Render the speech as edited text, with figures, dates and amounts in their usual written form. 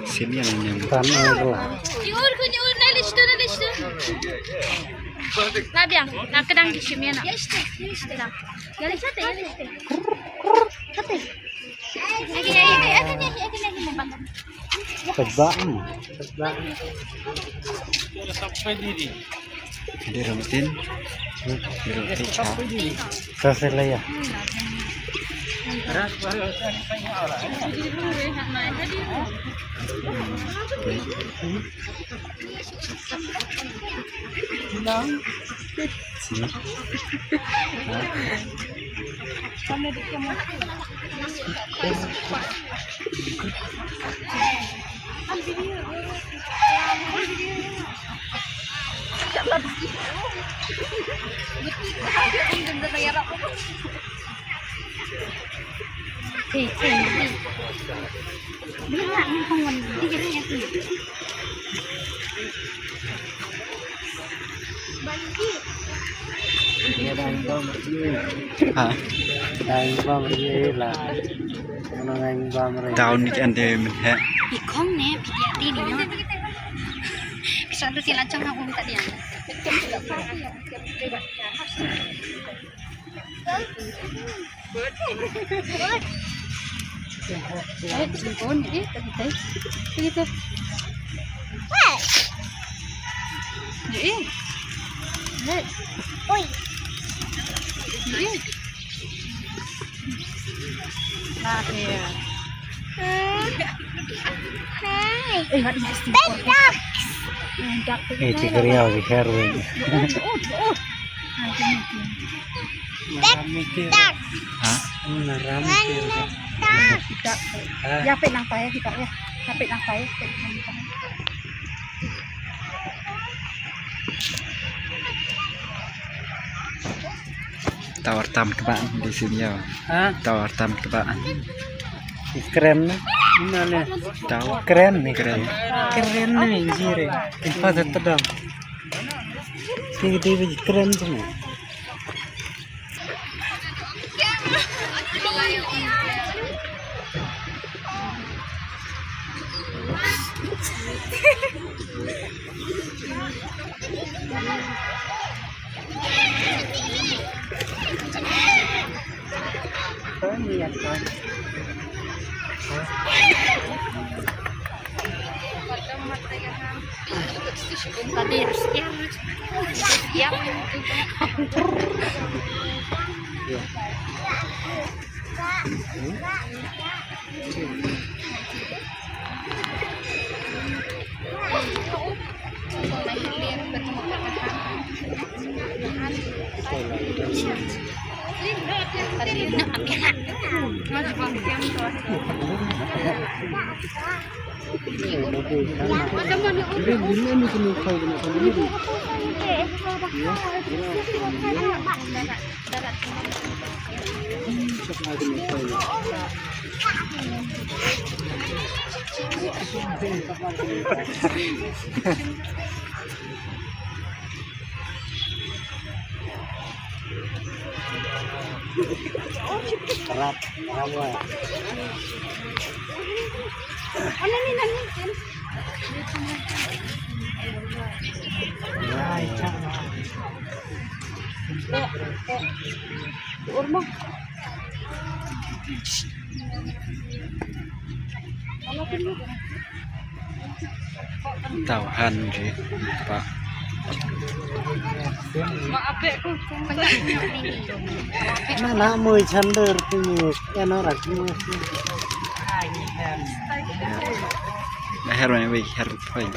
Sini yang tanah lah. Nyur na listo. Nabiang, nakadang kishimya na. Yeste. Gali chate. Terbang. dirutin Selesai ya. tahun ini anda melihat Ikong ne pidiati ni no. Bisa tu sila cang aku minta dia. Simpon ni begitu. Ni. Oi. Ni. Nah, ya. Cikeriau si Herwin. Ya pe nang pae kita ya. Pe nang pae. tawar tam kebaan di sini ya. Tawar tam kebaan. Keren nih. Mana? Tahu Keren nih. keren. Keren nih jire. Tempat terdam. Tinggi keren tuh. Lihat kan. Tadi ya. Berat, apa? Tauhan sih Pak. Mana mười chân đơn thì em nó là mua. Leher mana wih her poin.